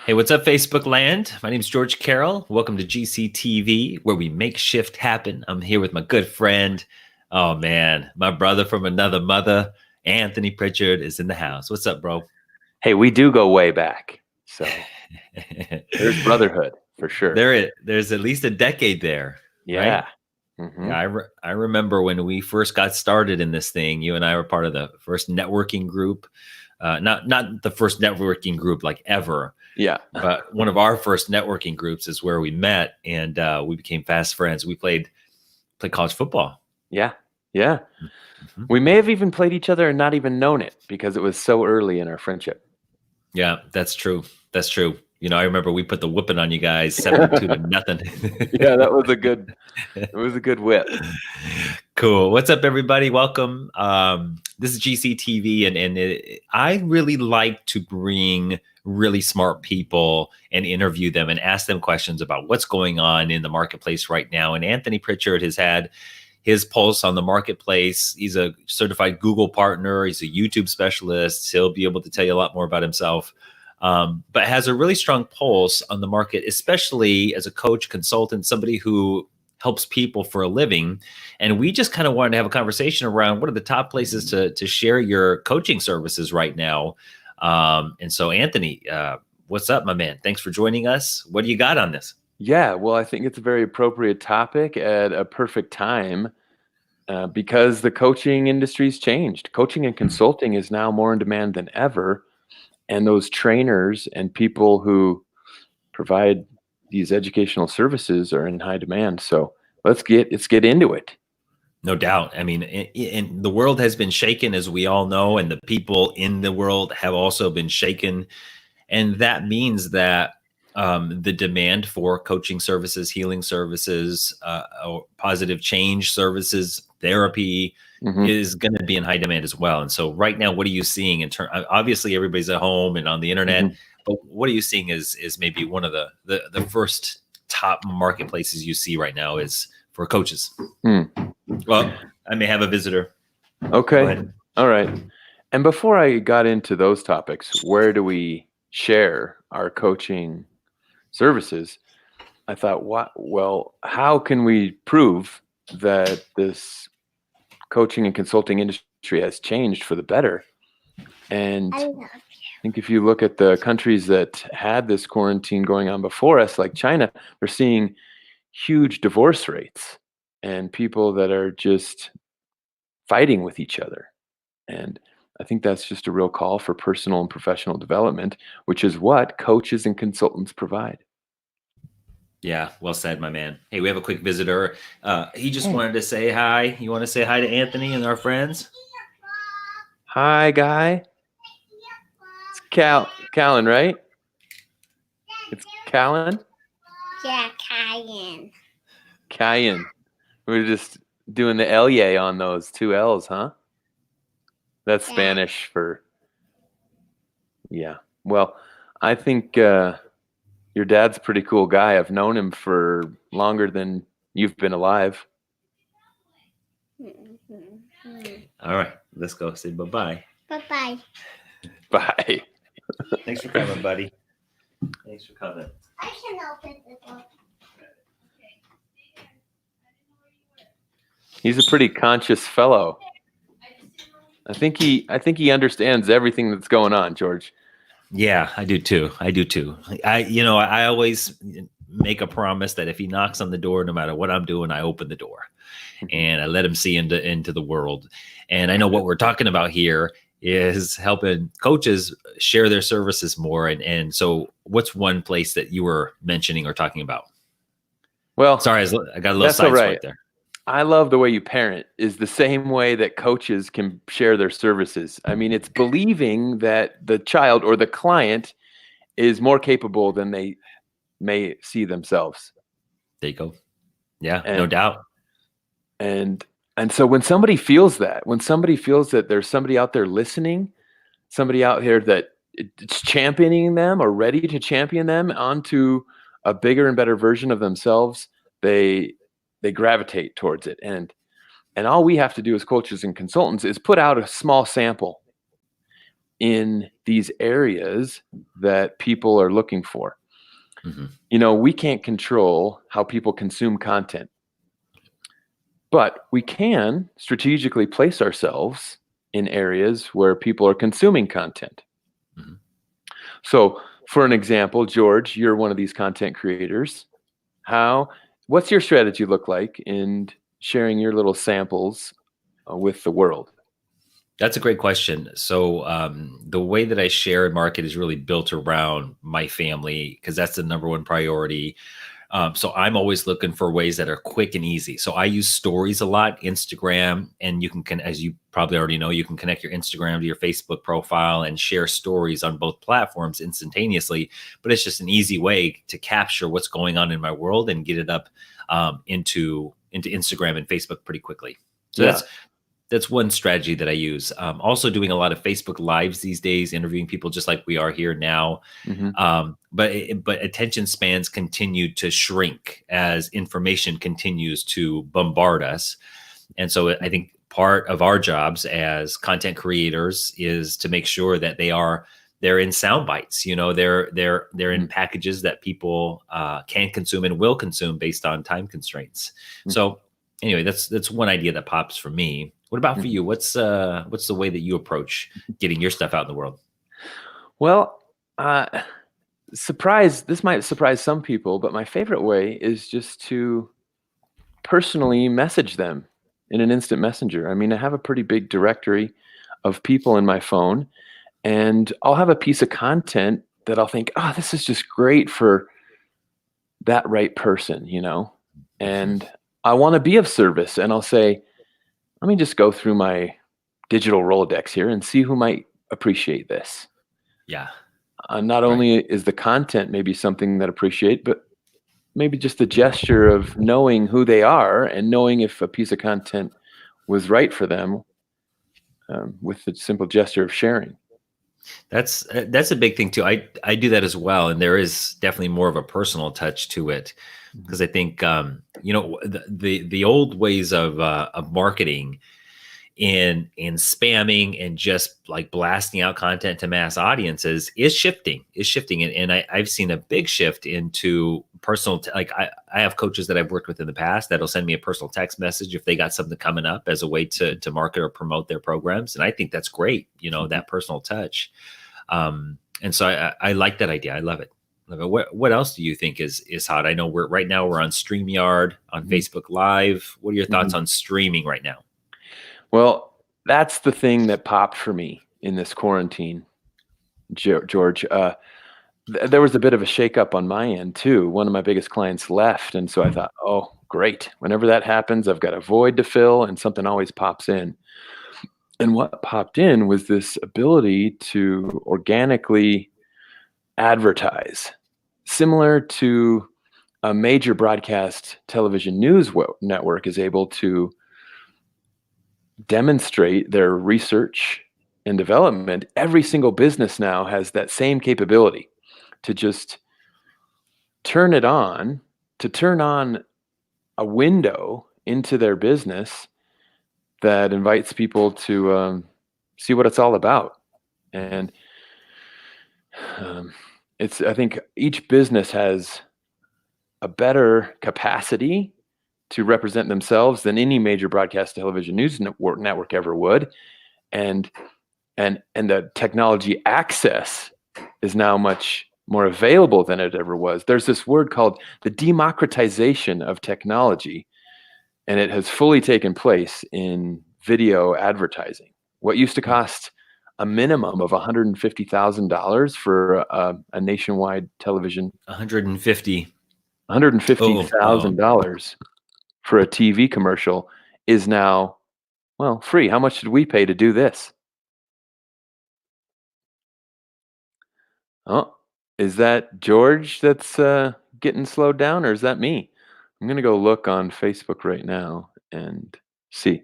Hey, what's up, Facebook land? My name is George Carroll. Welcome to GCTV, where we make shift happen. I'm here with my good friend. Oh, man, my brother from another mother, Anthony Pritchard, is in the house. What's up, bro? Hey, we do go way back. So there's brotherhood for sure. There's at least a decade there, right? Yeah. Mm-hmm. Yeah, I remember when we first got started in this thing. You and I were part of the first networking group. Not the first networking group like ever. Yeah. But one of our first networking groups is where we met, and we became fast friends. We played college football. Yeah. Yeah. Mm-hmm. We may have even played each other and not even known it because it was so early in our friendship. Yeah, that's true. That's true. You know, I remember we put the whipping on you guys 72 to nothing. Yeah, it was a good whip. Cool. What's up, everybody? Welcome. This is GCTV, and I really like to bring really smart people and interview them and ask them questions about what's going on in the marketplace right now. And Anthony Pritchard has had his pulse on the marketplace. He's a certified Google partner. He's a YouTube specialist. He'll be able to tell you a lot more about himself. But has a really strong pulse on the market, especially as a coach, consultant, somebody who helps people for a living. And we just kind of wanted to have a conversation around what are the top places to share your coaching services right now. And so, Anthony, what's up, my man? Thanks for joining us. What do you got on this? Yeah, well, I think it's a very appropriate topic at a perfect time because the coaching industry's changed. Coaching and consulting is now more in demand than ever. And those trainers and people who provide these educational services are in high demand. So let's get into it. No doubt. I mean, and the world has been shaken, as we all know, and the people in the world have also been shaken. And that means that the demand for coaching services, healing services, positive change services, therapy is going to be in high demand as well. And so right now, what are you seeing in terms? Obviously, everybody's at home and on the internet, but what are you seeing is maybe one of the first top marketplaces you see right now is for coaches? Well, I may have a visitor. Okay. All right. And before I got into those topics, where do we share our coaching services? I thought, well, how can we prove that this coaching and consulting industry has changed for the better? And I think if you look at the countries that had this quarantine going on before us, like China, they're seeing huge divorce rates and people that are just fighting with each other. And I think that's just a real call for personal and professional development, which is what coaches and consultants provide. Yeah, well said, my man. Hey, we have a quick visitor. He just wanted to say hi. You want to say hi to Anthony and our friends? Hi, guy. It's Callan, right? It's Callan? Yeah, Cayenne. Cayenne. We're just doing the L on those two L's, huh? That's Spanish for, yeah. Well, I think your dad's a pretty cool guy. I've known him for longer than you've been alive. All right, let's go say bye-bye. Bye-bye. Bye. Thanks for coming, buddy. Thanks for coming. I can open the door. He's a pretty conscious fellow. I think he understands everything that's going on, George. Yeah, I do too. I always make a promise that if he knocks on the door, no matter what I'm doing, I open the door and I let him see into the world. And I know what we're talking about here is helping coaches share their services more. And so what's one place that you were mentioning or talking about? Well, sorry, I got a little sideswiped right there. I love the way you parent is the same way that coaches can share their services. I mean, it's believing that the child or the client is more capable than they may see themselves. There you go. Yeah, no doubt. And so when somebody feels that there's somebody out there listening, somebody out here that it's championing them or ready to champion them onto a bigger and better version of themselves, they gravitate towards it. And all we have to do as coaches and consultants is put out a small sample. in these areas that people are looking for. Mhm. We can't control how people consume content, but we can strategically place ourselves in areas where people are consuming content. Mhm. So, for an example, George, you're one of these content creators. What's your strategy look like in sharing your little samples with the world? That's a great question. So the way that I share and market is really built around my family because that's the number one priority. So I'm always looking for ways that are quick and easy. So I use stories a lot, Instagram, and as you probably already know, you can connect your Instagram to your Facebook profile and share stories on both platforms instantaneously. But it's just an easy way to capture what's going on in my world and get it up into Instagram and Facebook pretty quickly. So Yeah. that's one strategy that I use. Also doing a lot of Facebook lives these days, interviewing people just like we are here now. Hmm. But attention spans continue to shrink as information continues to bombard us. And so I think part of our jobs as content creators is to make sure that they're in sound bites. They're in packages that people can consume and will consume based on time constraints. So anyway, that's one idea that pops for me. What about for you? What's the way that you approach getting your stuff out in the world? Well, this might surprise some people, but my favorite way is just to personally message them in an instant messenger. I mean, I have a pretty big directory of people in my phone, and I'll have a piece of content that I'll think, oh, this is just great for that right person, and I want to be of service. And I'll say, let me just go through my digital Rolodex here and see who might appreciate this. Yeah. Not Right. only is the content maybe something that appreciate, but maybe just the gesture of knowing who they are and knowing if a piece of content was right for them, with the simple gesture of sharing. That's a big thing too. I do that as well, and there is definitely more of a personal touch to it because I think the old ways of marketing in spamming and just like blasting out content to mass audiences is shifting and I've seen a big shift into personal I have coaches that I've worked with in the past that'll send me a personal text message if they got something coming up as a way to market or promote their programs, and I think that's great, that personal touch. And so I like that idea. I love it. What else do you think is hot? I know right now we're on StreamYard, on Facebook Live. What are your thoughts on streaming right now? Well, that's the thing that popped for me in this quarantine, George. There was a bit of a shakeup on my end too. One of my biggest clients left, and so I thought, oh, great. Whenever that happens, I've got a void to fill, and something always pops in. And what popped in was this ability to organically advertise, similar to a major broadcast television news network is able to demonstrate their research and development. Every single business now has that same capability to just turn it on, to turn on a window into their business that invites people to see what it's all about. And I think each business has a better capacity to represent themselves than any major broadcast television news network ever would. And the technology access is now much more available than it ever was. There's this word called the democratization of technology, and it has fully taken place in video advertising. What used to cost a minimum of $150,000 for a nationwide television, 150. $150,000 for a TV commercial is now, well, free. How much did we pay to do this? Oh, is that George that's getting slowed down, or is that me? I'm going to go look on Facebook right now and see.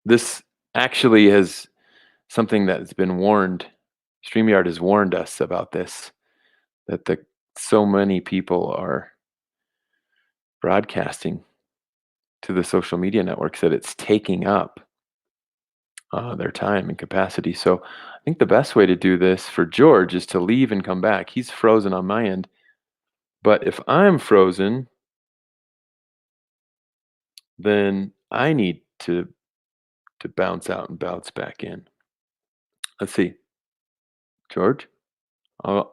This actually is something that's been warned. StreamYard has warned us about this, that so many people are broadcasting to the social media networks that it's taking up their time and capacity. So I think the best way to do this for George is to leave and come back. He's frozen on my end. But if I'm frozen, then I need to bounce out and bounce back in. Let's see. George? Oh,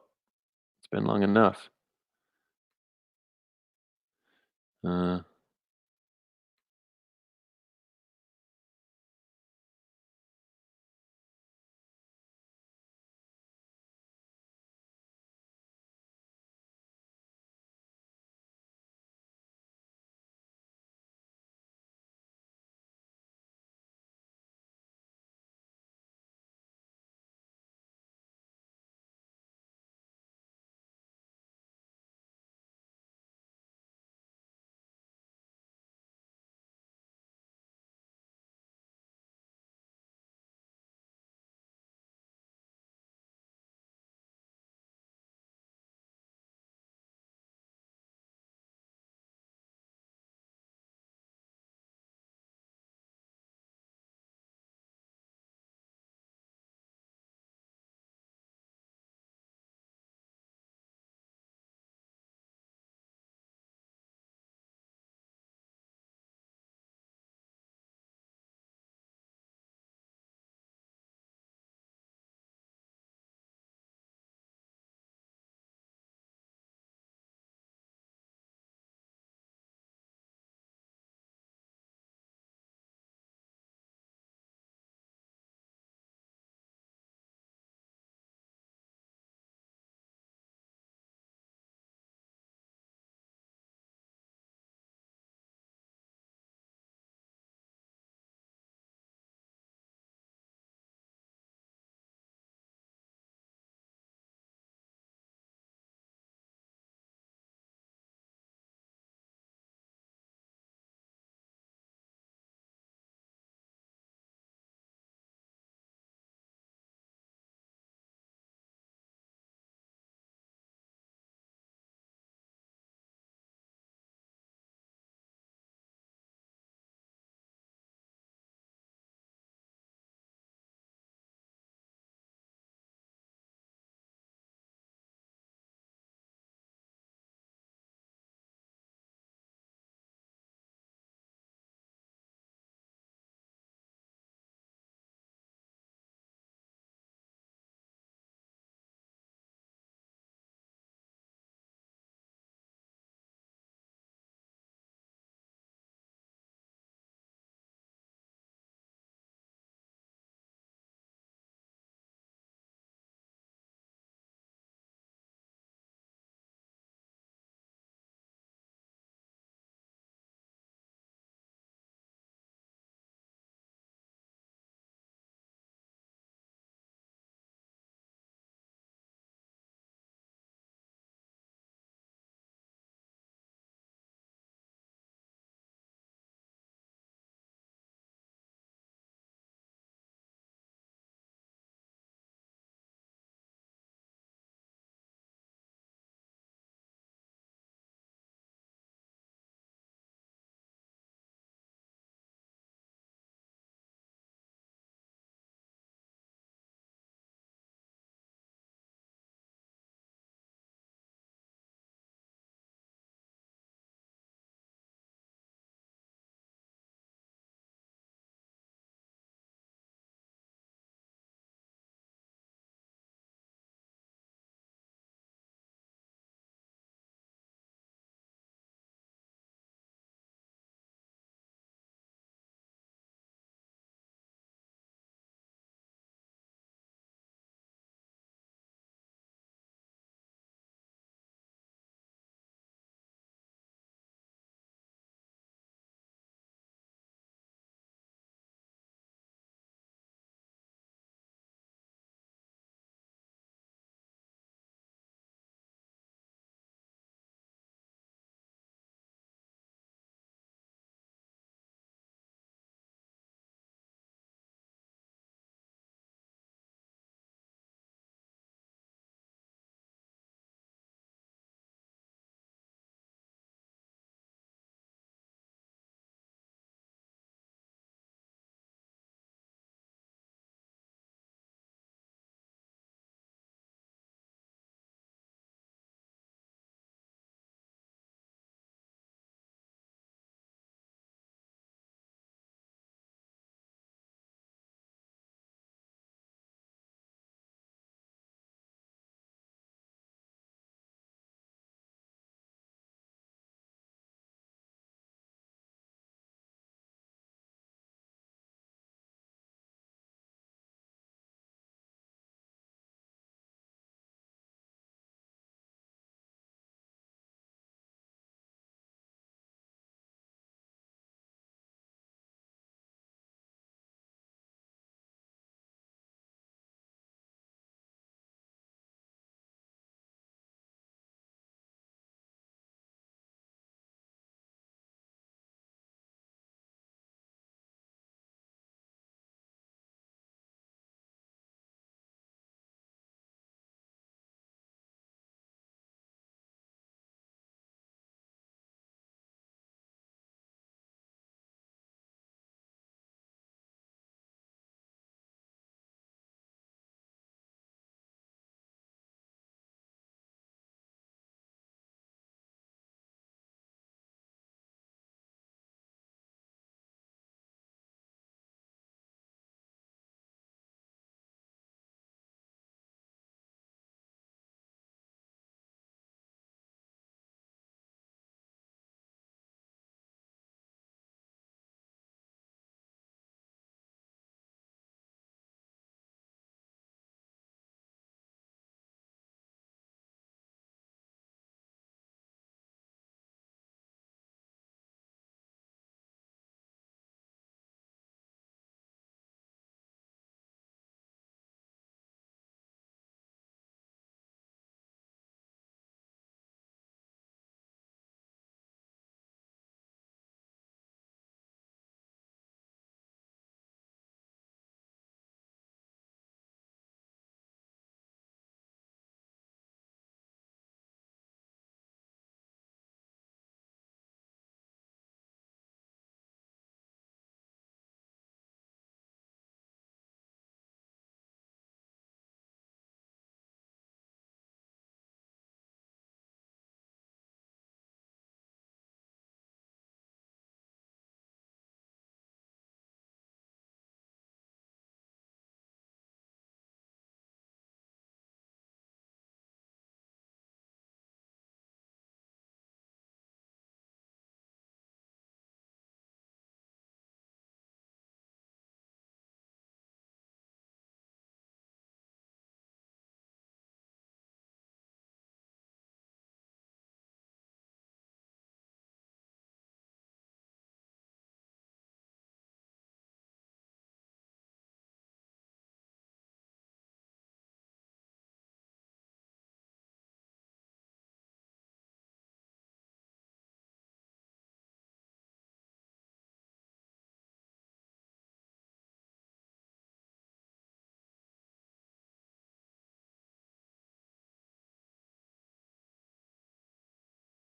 it's been long enough.